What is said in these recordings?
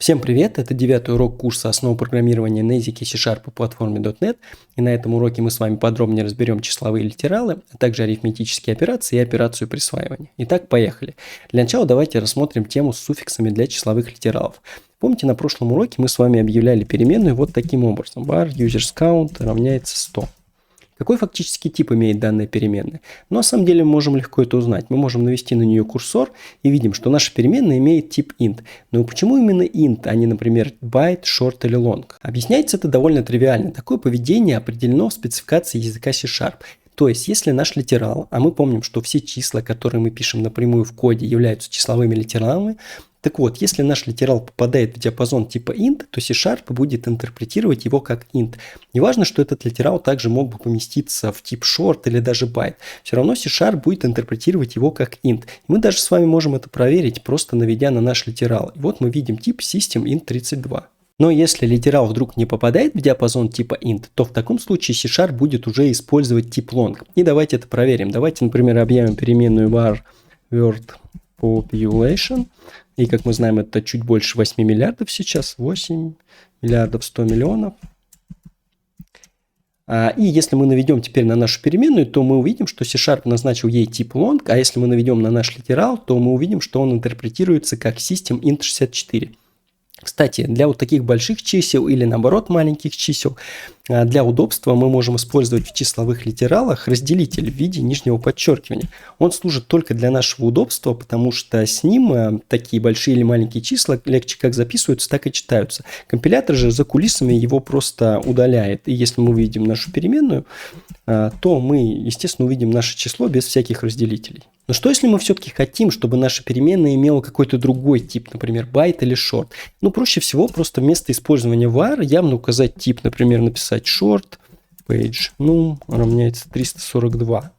Всем привет! Это 9-й урок курса «Основы программирования на языке C# по платформе .NET». И на этом уроке мы с вами подробнее разберем числовые литералы, а также арифметические операции и операцию присваивания. Итак, поехали. Для начала давайте рассмотрим тему с суффиксами для числовых литералов. Помните, на прошлом уроке мы с вами объявляли переменную вот таким образом. var usersCount равняется 100. Какой фактический тип имеет данная переменная? Но на самом деле мы можем легко это узнать. Мы можем навести на нее курсор и видим, что наша переменная имеет тип int. Но почему именно int, а не, например, byte, short или long? Объясняется это довольно тривиально. Такое поведение определено в спецификации языка C#. То есть, если наш литерал, а мы помним, что все числа, которые мы пишем напрямую в коде, являются числовыми литералами, так вот, если наш литерал попадает в диапазон типа int, то C# будет интерпретировать его как int. Неважно, что этот литерал также мог бы поместиться в тип short или даже byte. Все равно C# будет интерпретировать его как int. И мы даже с вами можем это проверить, просто наведя на наш литерал. И вот мы видим тип systemint32. Но если литерал вдруг не попадает в диапазон типа int, то в таком случае C# будет уже использовать тип long. И давайте это проверим. Давайте, например, объявим переменную var word population. И, как мы знаем, это чуть больше 8 миллиардов сейчас. 8 миллиардов 100 миллионов. И если мы наведем теперь на нашу переменную, то мы увидим, что C# назначил ей тип long. А если мы наведем на наш литерал, то мы увидим, что он интерпретируется как systemint64. Кстати, для вот таких больших чисел или наоборот маленьких чисел, для удобства мы можем использовать в числовых литералах разделитель в виде нижнего подчеркивания. Он служит только для нашего удобства, потому что с ним такие большие или маленькие числа легче как записываются, так и читаются. Компилятор же за кулисами его просто удаляет. И если мы увидим нашу переменную, то мы, естественно, увидим наше число без всяких разделителей. Но что если мы все-таки хотим, чтобы наша переменная имела какой-то другой тип, например, byte или short? Проще всего просто вместо использования var явно указать тип, например, написать short page равняется 342.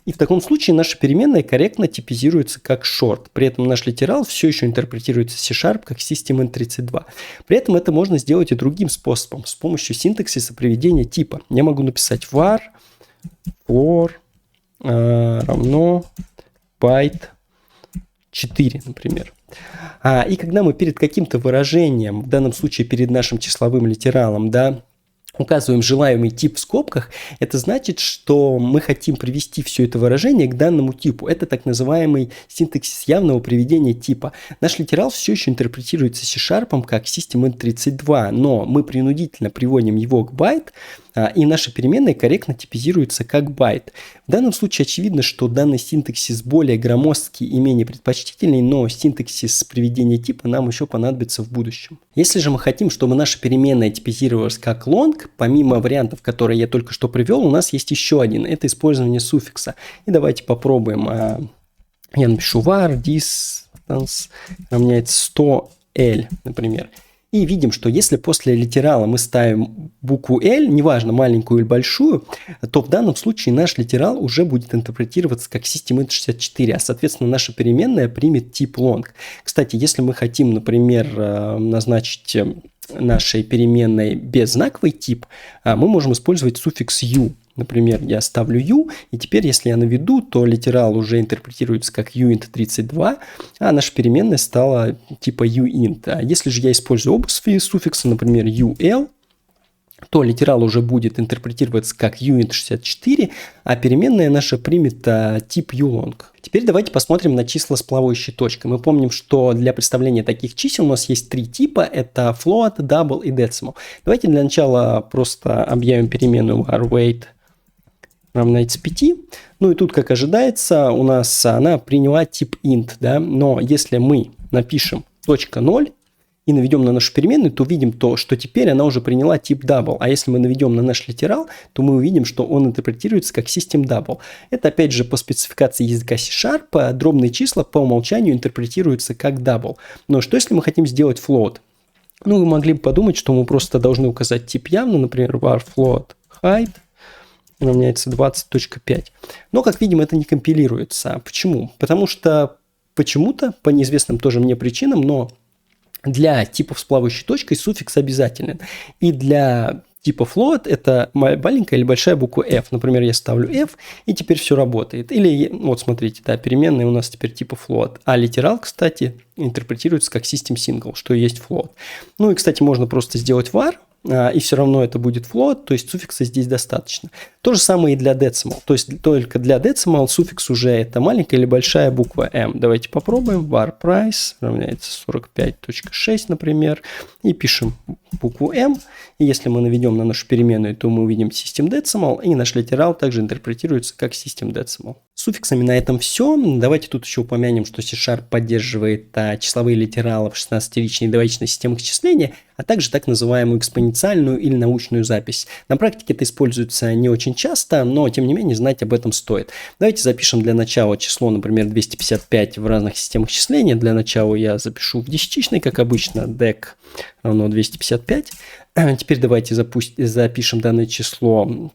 И в таком случае наша переменная корректно типизируется как short. При этом наш литерал все еще интерпретируется C# как systemint32. При этом это можно сделать и другим способом, с помощью синтаксиса приведения типа. Я могу написать var for равно byte 4, например. И когда мы перед каким-то выражением, в данном случае перед нашим числовым литералом, указываем желаемый тип в скобках, это значит, что мы хотим привести все это выражение к данному типу. Это так называемый синтаксис явного приведения типа. Наш литерал все еще интерпретируется C# как systemint32, но мы принудительно приводим его к byte, и наша переменная корректно типизируется как byte. В данном случае очевидно, что данный синтаксис более громоздкий и менее предпочтительный, но синтаксис приведения типа нам еще понадобится в будущем. Если же мы хотим, чтобы наша переменная типизировалась как long, помимо вариантов, которые я только что привел, у нас есть еще один. Это использование суффикса. И давайте попробуем. Я напишу var distance равняется 100L, например. И видим, что если после литерала мы ставим букву L, неважно, маленькую или большую, то в данном случае наш литерал уже будет интерпретироваться как systemint64, а, соответственно, наша переменная примет тип long. Кстати, если мы хотим, например, назначить нашей переменной беззнаковый тип, мы можем использовать суффикс u. Например, я ставлю u, и теперь, если я наведу, то литерал уже интерпретируется как uint32, а наша переменная стала типа uint. А если же я использую оба суффикса, например, ul, то литерал уже будет интерпретироваться как uint64, а переменная наша примет тип ulong. Теперь давайте посмотрим на числа с плавающей точкой. Мы помним, что для представления таких чисел у нас есть три типа. Это float, double и decimal. Давайте для начала просто объявим переменную var weight равняется 5. И тут, как ожидается, у нас она приняла тип int. Но если мы напишем .0 и наведем на нашу переменную, то увидим то, что теперь она уже приняла тип double. А если мы наведем на наш литерал, то мы увидим, что он интерпретируется как system double. Это опять же по спецификации языка C#, дробные числа по умолчанию интерпретируются как double. Но что если мы хотим сделать float? Вы могли бы подумать, что мы просто должны указать тип явно, например, var float height равняется 20.5. Но, как видим, это не компилируется. Почему? Потому что почему-то, по неизвестным тоже мне причинам, но для типов с плавающей точкой суффикс обязателен. И для типа float – это маленькая или большая буква f. Например, я ставлю f, и теперь все работает. Или, вот смотрите, да, переменная у нас теперь типа float. А литерал, кстати, интерпретируется как system single, что и есть float. Ну и, кстати, можно просто сделать var, и все равно это будет float, то есть суффикса здесь достаточно. То же самое и для decimal. То есть только для decimal суффикс уже это маленькая или большая буква m. Давайте попробуем. Var price равняется 45.6, например. И пишем букву m. И если мы наведем на нашу переменную, то мы увидим system decimal. И наш литерал также интерпретируется как system decimal. С суффиксами на этом все. Давайте тут еще упомянем, что C# поддерживает числовые литералы в 16-ричной и двоичной системах счисления, а также так называемую экспоненциальную или научную запись. На практике это используется не очень часто, но тем не менее знать об этом стоит. Давайте запишем для начала число, например, 255 в разных системах счисления. Для начала я запишу в десятичной, как обычно, dec равно 255. Теперь давайте запишем данное число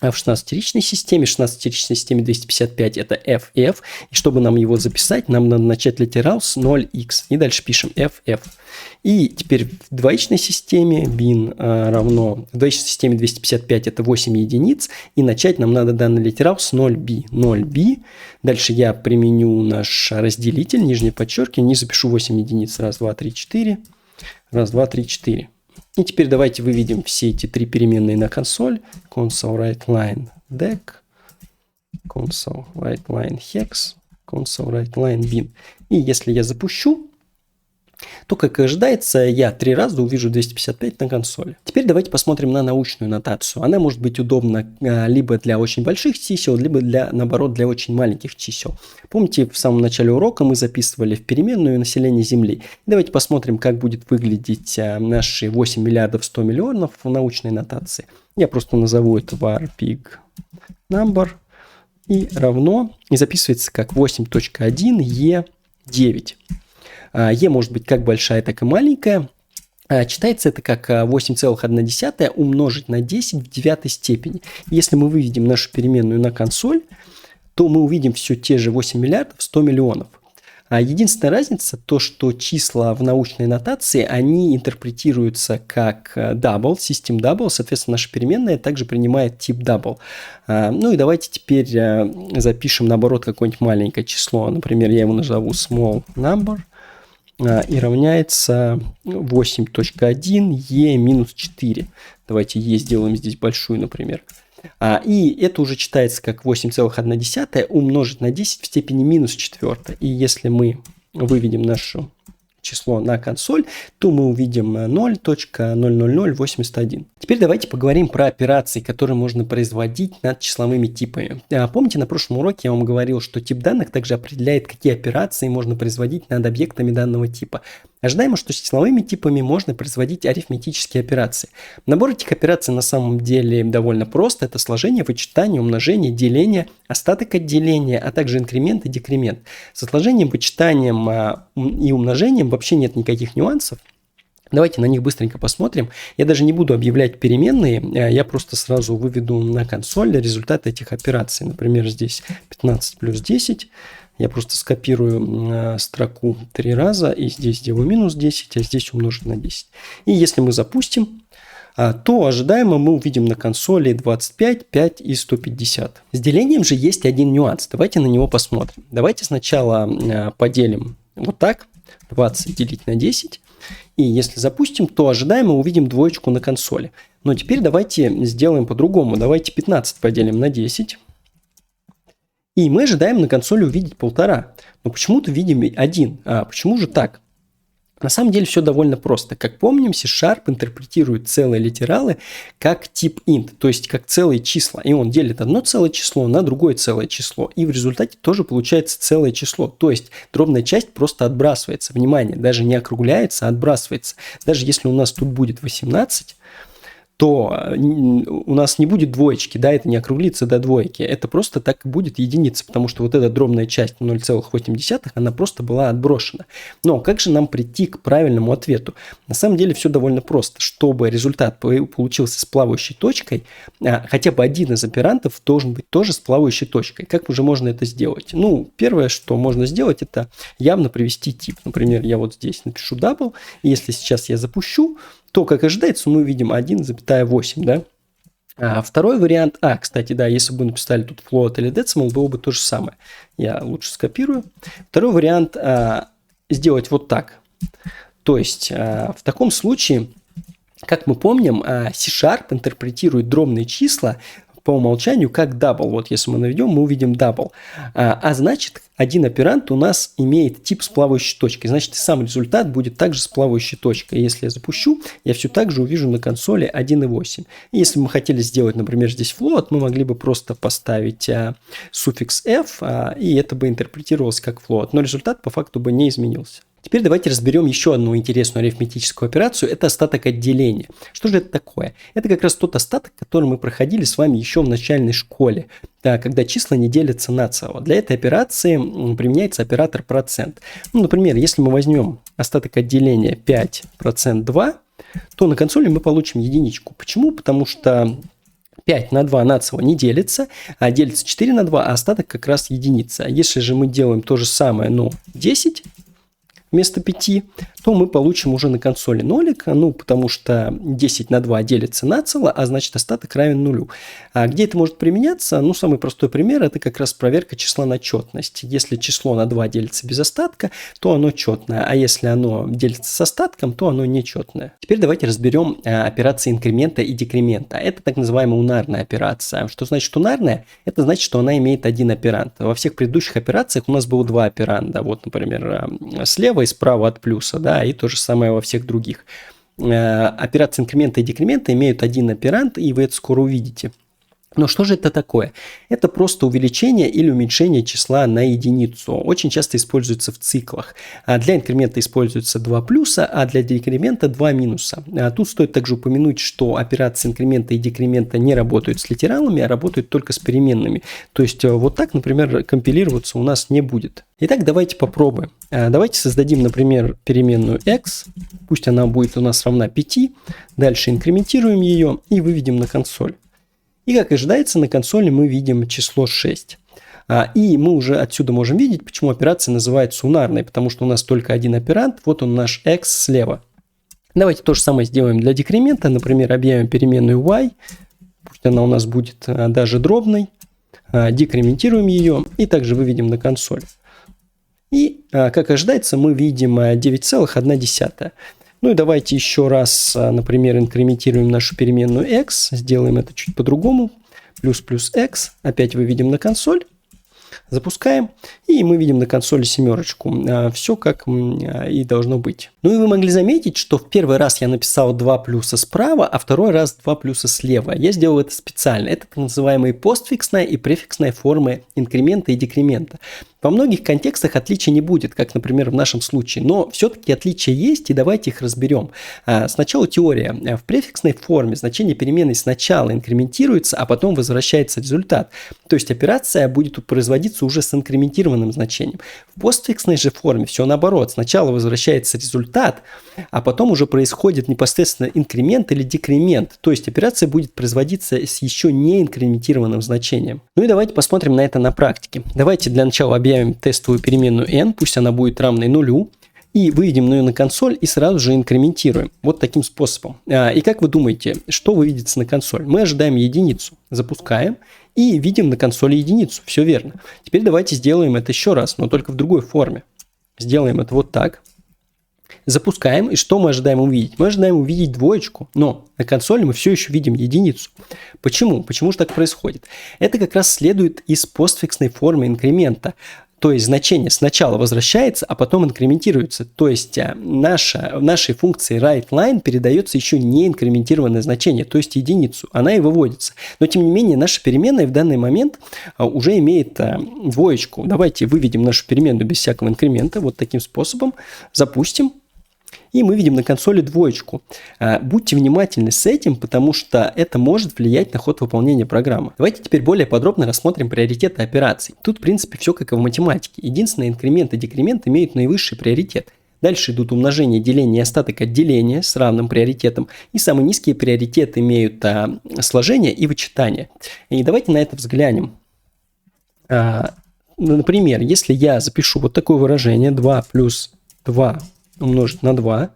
в 16-ричной системе. В 16-ричной системе 255 это ff. И чтобы нам его записать, нам надо начать литерал с 0x. И дальше пишем ff. И теперь в двоичной системе bin равно... В двоичной системе 255 это 8 единиц. И начать нам надо данный литерал с 0b. 0b. Дальше я применю наш разделитель, нижнее подчеркивание, и запишу 8 единиц. Раз, два, три, четыре. Раз, два, три, четыре. И теперь давайте выведем все эти три переменные на консоль. Console writeLine dec, console writeLine hex, console writeLine bin. И если я запущу, то, как и ожидается, я 3 раза увижу 255 на консоли. Теперь давайте посмотрим на научную нотацию. Она может быть удобна либо для очень больших чисел, либо наоборот для очень маленьких чисел. Помните, в самом начале урока мы записывали в переменную население Земли. Давайте посмотрим, как будет выглядеть наши 8 миллиардов 100 миллионов в научной нотации. Я просто назову это var pig number и равно, и записывается как 8.1 e9. Е может быть как большая, так и маленькая. Читается это как 8,1 умножить на 10 в девятой степени. Если мы выведем нашу переменную на консоль, то мы увидим все те же 8 миллиардов 100 миллионов. Единственная разница то, что числа в научной нотации, они интерпретируются как double, system double, соответственно, наша переменная также принимает тип double. Ну и давайте теперь запишем наоборот какое-нибудь маленькое число. Например, я его назову small number. И равняется 8.1 e минус 4. Давайте e сделаем здесь большую, например. И это уже читается как 8,1 умножить на 10 в степени минус 4. И если мы выведем наше число на консоль, то мы увидим 0.00081. Теперь давайте поговорим про операции, которые можно производить над числовыми типами. Помните, на прошлом уроке я вам говорил, что тип данных также определяет, какие операции можно производить над объектами данного типа. Ожидаемо, что с числовыми типами можно производить арифметические операции. Набор этих операций на самом деле довольно прост. Это сложение, вычитание, умножение, деление, остаток от деления, а также инкремент и декремент. Со сложением, вычитанием и умножением вообще нет никаких нюансов. Давайте на них быстренько посмотрим. Я даже не буду объявлять переменные, я просто сразу выведу на консоль результаты этих операций. Например, здесь 15 плюс 10. Я просто скопирую строку 3 раза, и здесь сделаю минус 10, а здесь умножить на 10. И если мы запустим, то ожидаемо мы увидим на консоли 25, 5 и 150. С делением же есть один нюанс. Давайте на него посмотрим. Давайте сначала поделим вот так. 20 делить на 10. И если запустим, то ожидаемо увидим двоечку на консоли. Но теперь давайте сделаем по-другому. Давайте 15 поделим на 10. И мы ожидаем на консоли увидеть 1,5. Но почему-то видим 1. Почему же так? На самом деле все довольно просто. Как помним, C# интерпретирует целые литералы как тип int, то есть как целые числа. И он делит одно целое число на другое целое число. И в результате тоже получается целое число. То есть дробная часть просто отбрасывается. Внимание, даже не округляется, а отбрасывается. Даже если у нас тут будет 18, то у нас не будет двоечки, да, это не округлится до двойки, это просто так и будет единица, потому что вот эта дробная часть 0,8, она просто была отброшена. Но как же нам прийти к правильному ответу? На самом деле все довольно просто. Чтобы результат получился с плавающей точкой, хотя бы один из операндов должен быть тоже с плавающей точкой. Как уже можно это сделать? Ну, первое, что можно сделать, это явно привести тип. Например, я вот здесь напишу double, и если сейчас я запущу, то, как ожидается, мы видим 1,8, да? Второй вариант, кстати, да, если бы мы написали тут float или decimal, было бы то же самое. Я лучше скопирую. Второй вариант сделать вот так. То есть в таком случае, как мы помним, C# интерпретирует дробные числа по умолчанию как double. Вот если мы наведем, мы увидим double. Значит, один операнд у нас имеет тип с плавающей точкой. Значит, и сам результат будет также с плавающей точкой. Если я запущу, я все так же увижу на консоли 1,8. И если бы мы хотели сделать, например, здесь float, мы могли бы просто поставить суффикс f, и это бы интерпретировалось как float. Но результат по факту бы не изменился. Теперь давайте разберем еще одну интересную арифметическую операцию. Это остаток отделения. Что же это такое? Это как раз тот остаток, который мы проходили с вами еще в начальной школе, когда числа не делятся на цело. Для этой операции применяется оператор процент. Например, если мы возьмем остаток отделения 5% 2, то на консоли мы получим единичку. Почему? Потому что 5 на 2 нацело не делится, а делится 4 на 2, а остаток как раз единица. Если же мы делаем то же самое, но 10 вместо 5, то мы получим уже на консоли нолик, потому что 10 на 2 делится нацело, а значит остаток равен нулю. А где это может применяться? Самый простой пример – это как раз проверка числа на четность. Если число на 2 делится без остатка, то оно четное, а если оно делится с остатком, то оно нечетное. Теперь давайте разберем операции инкремента и декремента. Это так называемая унарная операция. Что значит унарная? Это значит, что она имеет один операнд. Во всех предыдущих операциях у нас было два операнда. Вот, например, слева и справа от плюса, да, и то же самое во всех других. Операции инкремента и декремента имеют один операнд, и вы это скоро увидите. Но что же это такое? Это просто увеличение или уменьшение числа на единицу. Очень часто используется в циклах. Для инкремента используется 2 плюса, а для декремента 2 минуса. Тут стоит также упомянуть, что операции инкремента и декремента не работают с литералами, а работают только с переменными. То есть вот так, например, компилироваться у нас не будет. Итак, давайте попробуем. Давайте создадим, например, переменную x. Пусть она будет у нас равна 5. Дальше инкрементируем ее и выведем на консоль. И, как ожидается, на консоли мы видим число 6. И мы уже отсюда можем видеть, почему операция называется унарной, потому что у нас только один операнд, вот он наш x слева. Давайте то же самое сделаем для декремента. Например, объявим переменную y, пусть она у нас будет даже дробной, декрементируем ее и также выведем на консоль. И, как ожидается, мы видим 9,1. И давайте еще раз, например, инкрементируем нашу переменную x, сделаем это чуть по-другому, плюс x, опять выведем на консоль, запускаем, и мы видим на консоли семерочку. Все как и должно быть. И вы могли заметить, что в первый раз я написал 2 плюса справа, а второй раз 2 плюса слева. Я сделал это специально. Это так называемые постфиксная и префиксная формы инкремента и декремента. Во многих контекстах отличий не будет, как, например, в нашем случае, но все-таки отличия есть, и давайте их разберем. Сначала теория. В префиксной форме значение переменной сначала инкрементируется, а потом возвращается результат. То есть операция будет производиться уже с инкрементированным значением. В постфиксной же форме все наоборот. Сначала возвращается результат, а потом уже происходит непосредственно инкремент или декремент. То есть операция будет производиться с еще не инкрементированным значением. И давайте посмотрим на это на практике. Давайте для начала объявим тестовую переменную n, пусть она будет равной нулю, и выведем ее на консоль и сразу же инкрементируем. Вот таким способом. И как вы думаете, что выведется на консоль? Мы ожидаем единицу, запускаем и видим на консоли единицу. Все верно. Теперь давайте сделаем это еще раз, но только в другой форме. Сделаем это вот так. Запускаем, и что мы ожидаем увидеть? Мы ожидаем увидеть двоечку, но на консоли мы все еще видим единицу. Почему? Почему же так происходит? Это как раз следует из постфиксной формы инкремента. То есть значение сначала возвращается, а потом инкрементируется. То есть нашей функции writeLine передается еще не инкрементированное значение, то есть единицу. Она и выводится. Но тем не менее наша переменная в данный момент уже имеет двоечку. Давайте выведем нашу переменную без всякого инкремента вот таким способом. Запустим. И мы видим на консоли двоечку. Будьте внимательны с этим, потому что это может влиять на ход выполнения программы. Давайте теперь более подробно рассмотрим приоритеты операций. Тут, в принципе, все как и в математике. Единственное, инкремент и декремент имеют наивысший приоритет. Дальше идут умножение, деление и остаток отделения с равным приоритетом. И самые низкие приоритеты имеют сложение и вычитание. И давайте на это взглянем. Например, если я запишу вот такое выражение 2 плюс 2 умножить на 2,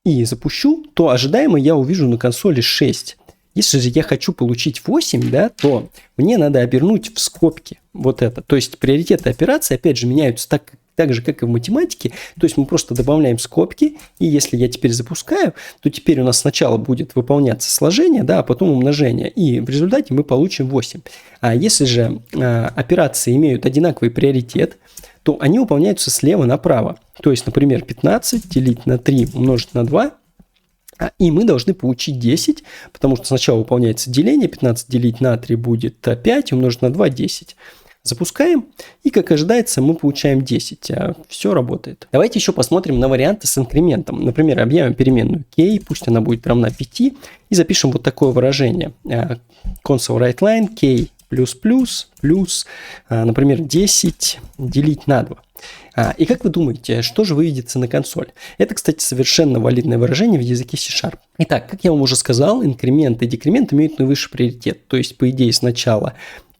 и запущу, то ожидаемо я увижу на консоли 6. Если же я хочу получить 8, да, то мне надо обернуть в скобки вот это. То есть приоритеты операции, опять же, меняются так же, как и в математике. То есть мы просто добавляем скобки, и если я теперь запускаю, то теперь у нас сначала будет выполняться сложение, да, а потом умножение. И в результате мы получим 8. А если же операции имеют одинаковый приоритет, то они выполняются слева направо. То есть, например, 15 делить на 3 умножить на 2. И мы должны получить 10, потому что сначала выполняется деление, 15 делить на 3 будет 5, умножить на 2 – 10. Запускаем, и, как ожидается, мы получаем 10. Все работает. Давайте еще посмотрим на варианты с инкрементом. Например, объявим переменную k, пусть она будет равна 5, и запишем вот такое выражение. Console writeLine k плюс, например, 10 делить на 2. И как вы думаете, что же выведется на консоль? Это, кстати, совершенно валидное выражение в языке C#. Итак, как я вам уже сказал, инкремент и декремент имеют наивысший приоритет. То есть, по идее, сначала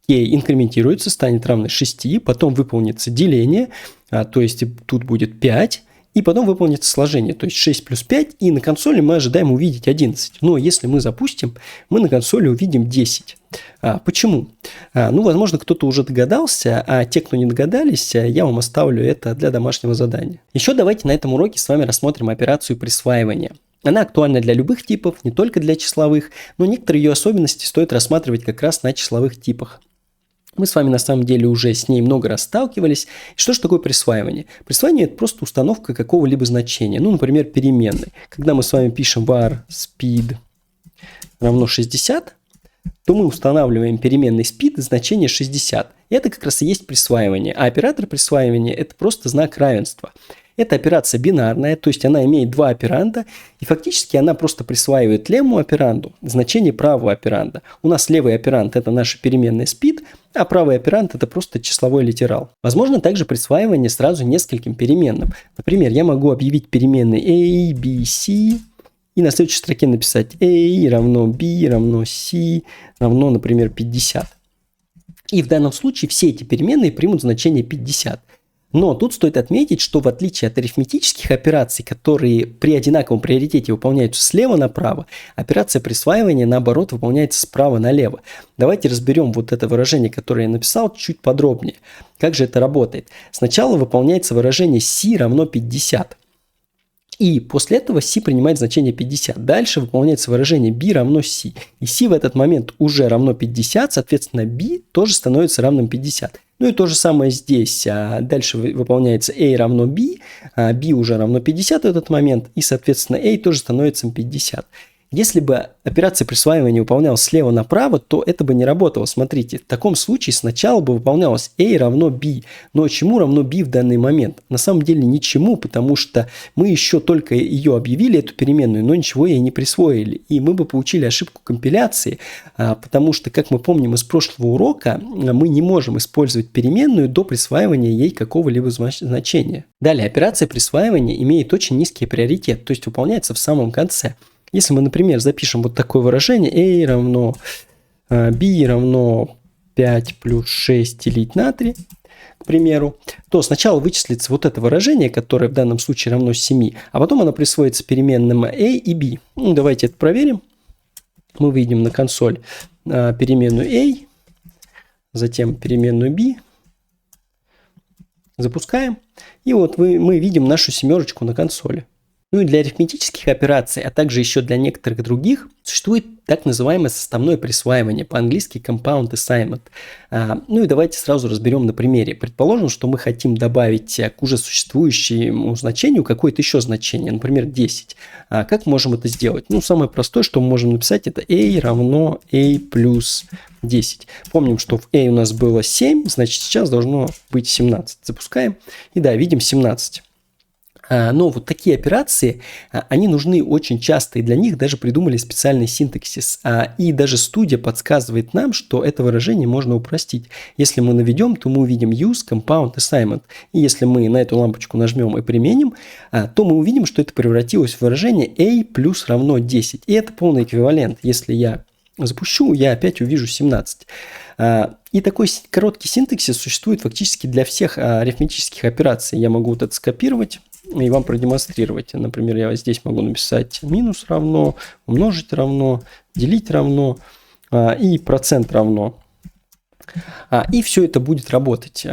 k инкрементируется, станет равной 6, потом выполнится деление, то есть тут будет 5, и потом выполнится сложение, то есть 6 плюс 5, и на консоли мы ожидаем увидеть 11. Но если мы запустим, мы на консоли увидим 10. Почему? Возможно, кто-то уже догадался, а те, кто не догадались, я вам оставлю это для домашнего задания. Еще давайте на этом уроке с вами рассмотрим операцию присваивания. Она актуальна для любых типов, не только для числовых, но некоторые ее особенности стоит рассматривать как раз на числовых типах. Мы с вами на самом деле уже с ней много раз сталкивались. И что же такое присваивание? Присваивание – это просто установка какого-либо значения. Например, переменной. Когда мы с вами пишем var speed равно 60, то мы устанавливаем переменной speed значение 60. Это как раз и есть присваивание. А оператор присваивания – это просто знак равенства. Это операция бинарная, то есть она имеет два операнда, и фактически она просто присваивает левому операнду значение правого операнда. У нас левый операнд – это наша переменная speed, а правый операнд – это просто числовой литерал. Возможно также присваивание сразу нескольким переменным. Например, я могу объявить переменной a, b, c, и на следующей строке написать a равно b равно c равно, например, 50. И в данном случае все эти переменные примут значение 50. Но тут стоит отметить, что в отличие от арифметических операций, которые при одинаковом приоритете выполняются слева направо, операция присваивания, наоборот, выполняется справа налево. Давайте разберем вот это выражение, которое я написал, чуть подробнее. Как же это работает? Сначала выполняется выражение c равно 50. И после этого c принимает значение 50. Дальше выполняется выражение b равно c. И c в этот момент уже равно 50, соответственно, b тоже становится равным 50. И то же самое здесь. Дальше выполняется a равно b, b уже равно 50 в этот момент, и, соответственно, a тоже становится 50. Если бы операция присваивания выполнялась слева направо, то это бы не работало. Смотрите, в таком случае сначала бы выполнялось a равно b. Но чему равно b в данный момент? На самом деле ничему, потому что мы еще только ее объявили, эту переменную, но ничего ей не присвоили. И мы бы получили ошибку компиляции, потому что, как мы помним из прошлого урока, мы не можем использовать переменную до присваивания ей какого-либо значения. Далее, операция присваивания имеет очень низкий приоритет, то есть выполняется в самом конце. Если мы, например, запишем вот такое выражение a равно b равно 5 плюс 6 делить на 3, к примеру, то сначала вычислится вот это выражение, которое в данном случае равно 7, а потом оно присвоится переменным a и b. Давайте это проверим. Мы выведем на консоль переменную a, затем переменную b, запускаем, и вот мы видим нашу семерочку на консоли. И для арифметических операций, а также еще для некоторых других, существует так называемое составное присваивание, по-английски compound assignment. И давайте сразу разберем на примере. Предположим, что мы хотим добавить к уже существующему значению какое-то еще значение, например, 10. Как можем это сделать? Самое простое, что мы можем написать, это a равно a плюс 10. Помним, что в a у нас было 7, значит сейчас должно быть 17. Запускаем, и да, видим 17. Но вот такие операции, они нужны очень часто, и для них даже придумали специальный синтаксис. И даже студия подсказывает нам, что это выражение можно упростить. Если мы наведем, то мы увидим use compound assignment. И если мы на эту лампочку нажмем и применим, то мы увидим, что это превратилось в выражение a плюс равно 10. И это полный эквивалент. Если я запущу, я опять увижу 17. И такой короткий синтаксис существует фактически для всех арифметических операций. Я могу вот это скопировать и вам продемонстрировать. Например, я здесь могу написать минус равно, умножить равно, делить равно и процент равно. И все это будет работать.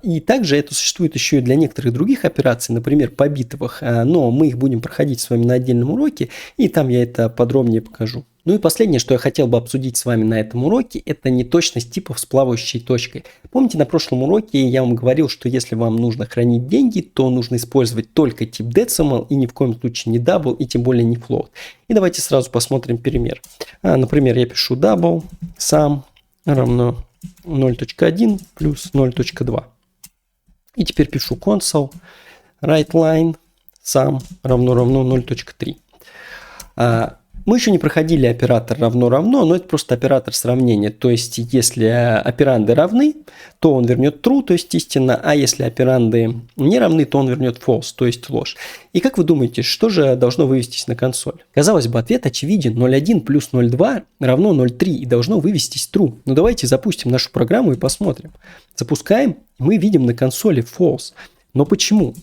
И также это существует еще и для некоторых других операций, например, по битовых, но мы их будем проходить с вами на отдельном уроке, и там я это подробнее покажу. Ну и последнее, что я хотел бы обсудить с вами на этом уроке, это неточность типов с плавающей точкой. Помните, на прошлом уроке я вам говорил, что если вам нужно хранить деньги, то нужно использовать только тип decimal и ни в коем случае не double и тем более не float. И давайте сразу посмотрим пример. Например, я пишу double sum равно 0.1 плюс 0.2. И теперь пишу console writeLine sum равно 0.3. Мы еще не проходили оператор равно-равно, но это просто оператор сравнения. То есть, если операнды равны, то он вернет true, то есть истина, а если операнды не равны, то он вернет false, то есть ложь. И как вы думаете, что же должно вывестись на консоль? Казалось бы, ответ очевиден. 0.1 плюс 0.2 равно 0.3 и должно вывестись true. Но давайте запустим нашу программу и посмотрим. Запускаем, мы видим на консоли false. Но почему?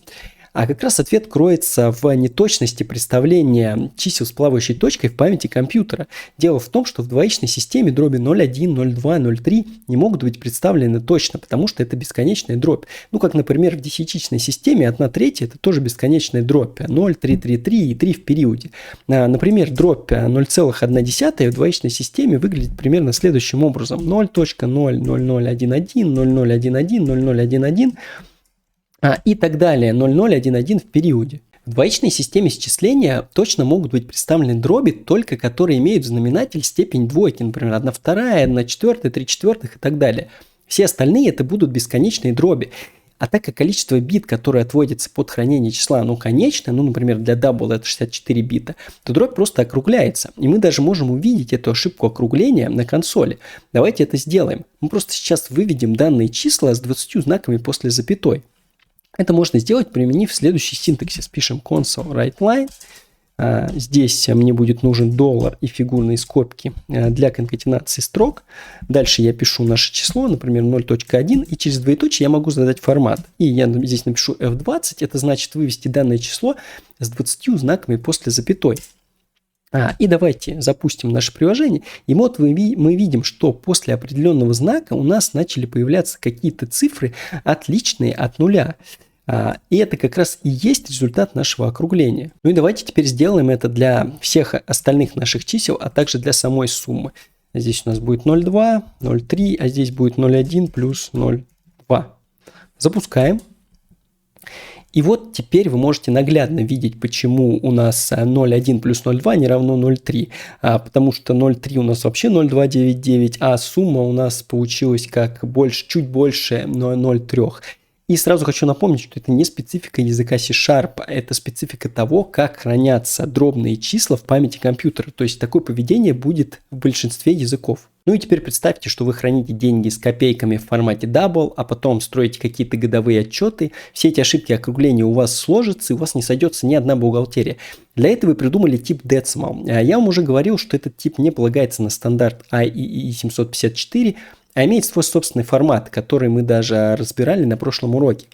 А как раз ответ кроется в неточности представления чисел с плавающей точкой в памяти компьютера. Дело в том, что в двоичной системе дроби 0.1, 0.2, 0.3 не могут быть представлены точно, потому что это бесконечная дробь. Ну, как, например, в десятичной системе 1/3 это тоже бесконечная дробь. 0, 3, 3, 3 и 3 в периоде. Например, дробь 0,1 в двоичной системе выглядит примерно следующим образом. 0.00011, 0011, 0011 и так далее, 0011 в периоде. В двоичной системе счисления точно могут быть представлены дроби, только которые имеют в знаменатель степень двойки, например, 1/2, 1/4, 3/4 и так далее. Все остальные это будут бесконечные дроби. А так как количество бит, которое отводится под хранение числа, конечное, например, для double это 64 бита, то дробь просто округляется. И мы даже можем увидеть эту ошибку округления на консоли. Давайте это сделаем. Мы просто сейчас выведем данные числа с 20 знаками после запятой. Это можно сделать, применив следующий синтаксис. Пишем console writeLine. Здесь мне будет нужен $, и фигурные скобки для конкатенации строк. Дальше я пишу наше число, например, 0.1, и через двоеточие я могу задать формат. И я здесь напишу F20, это значит вывести данное число с 20 знаками после запятой. И давайте запустим наше приложение. И вот мы видим, что после определенного знака у нас начали появляться какие-то цифры, отличные от нуля. И это как раз и есть результат нашего округления. Ну и давайте теперь сделаем это для всех остальных наших чисел, а также для самой суммы. Здесь у нас будет 0.2, 0.3, а здесь будет 0.1 плюс 0.2. Запускаем. И вот теперь вы можете наглядно видеть, почему у нас 0.1 плюс 0.2 не равно 0.3. Потому что 0.3 у нас вообще 0.299, а сумма у нас получилась как чуть больше 0.3. И сразу хочу напомнить, что это не специфика языка C#, это специфика того, как хранятся дробные числа в памяти компьютера. То есть такое поведение будет в большинстве языков. Ну и теперь представьте, что вы храните деньги с копейками в формате double, а потом строите какие-то годовые отчеты. Все эти ошибки округления у вас сложатся, и у вас не сойдется ни одна бухгалтерия. Для этого вы придумали тип decimal. Я вам уже говорил, что этот тип не полагается на стандарт IEEE 754, а имеет свой собственный формат, который мы даже разбирали на прошлом уроке.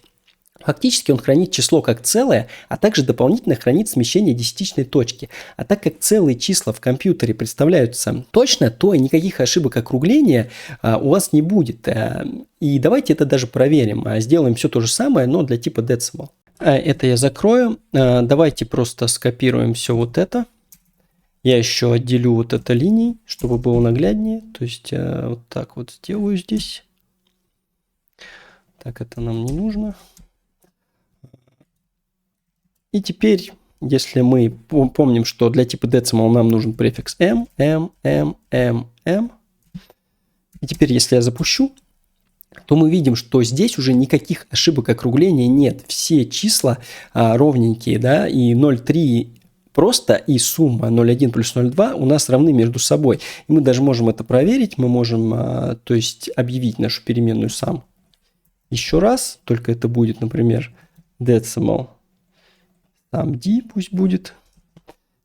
Фактически он хранит число как целое, а также дополнительно хранит смещение десятичной точки. А так как целые числа в компьютере представляются точно, то никаких ошибок округления у вас не будет. И давайте это даже проверим. Сделаем все то же самое, но для типа decimal. Это я закрою. Давайте просто скопируем все вот это. Я еще отделю вот это линией, чтобы было нагляднее. То есть вот так вот сделаю здесь. Так, это нам не нужно. И теперь, если мы помним, что для типа decimal нам нужен префикс m, m, m, m, m. И теперь, если я запущу, то мы видим, что здесь уже никаких ошибок округления нет. Все числа ровненькие, да, и 0,3 просто, и сумма 0,1 плюс 0,2 у нас равны между собой. И мы даже можем это проверить, мы можем, то есть, объявить нашу переменную sum еще раз, только это будет, например, decimal sum d пусть будет.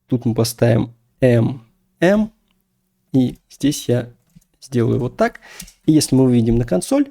Тут мы поставим m, m, и здесь я сделаю вот так. И если мы увидим на консоль,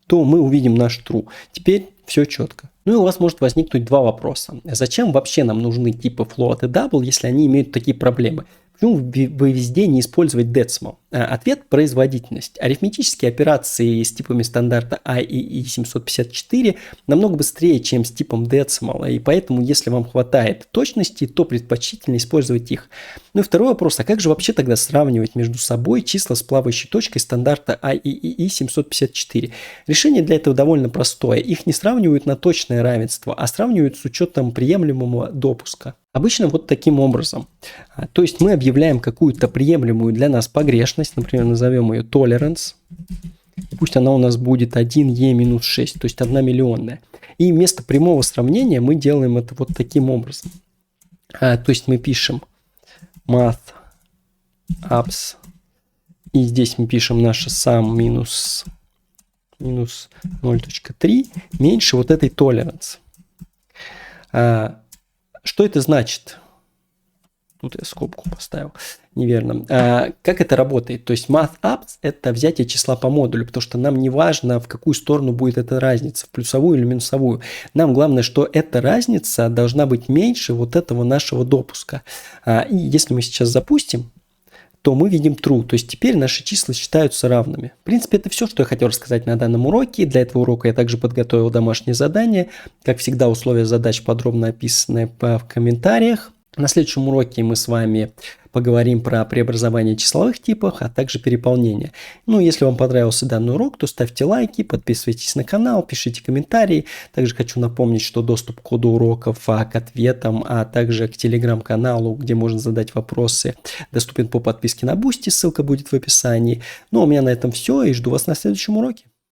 то мы увидим наш true. Теперь все четко. Ну и у вас может возникнуть два вопроса. Зачем вообще нам нужны типы float и double, если они имеют такие проблемы? Почему вы везде не использовать decimal? Ответ – производительность. Арифметические операции с типами стандарта IEEE 754 намного быстрее, чем с типом decimal, и поэтому, если вам хватает точности, то предпочтительно использовать их. Ну и второй вопрос – а как же вообще тогда сравнивать между собой числа с плавающей точкой стандарта IEEE 754? Решение для этого довольно простое. Их не сравнивают на точное равенство, а сравнивают с учетом приемлемого допуска. Обычно вот таким образом. То есть мы объявляем какую-то приемлемую для нас погрешность, например, назовем ее tolerance. Пусть она у нас будет 1e-6, то есть 1 миллионная. И вместо прямого сравнения мы делаем это вот таким образом. То есть мы пишем math apps, и здесь мы пишем наше sum минус 0.3 меньше вот этой tolerance. Что это значит? Тут я скобку поставил неверно. Как это работает? То есть mathApps – это взятие числа по модулю, потому что нам не важно, в какую сторону будет эта разница, в плюсовую или минусовую. Нам главное, что эта разница должна быть меньше вот этого нашего допуска. И если мы сейчас запустим, то мы видим true. То есть теперь наши числа считаются равными. В принципе, это все, что я хотел рассказать на данном уроке. Для этого урока я также подготовил домашнее задание. Как всегда, условия задач подробно описаны в комментариях. На следующем уроке мы с вами поговорим про преобразование числовых типов, а также переполнение. Ну, если вам понравился данный урок, то ставьте лайки, подписывайтесь на канал, пишите комментарии. Также хочу напомнить, что доступ к коду уроков, к ответам, а также к телеграм-каналу, где можно задать вопросы, доступен по подписке на Boosty, ссылка будет в описании. Ну, а у меня на этом все, и жду вас на следующем уроке.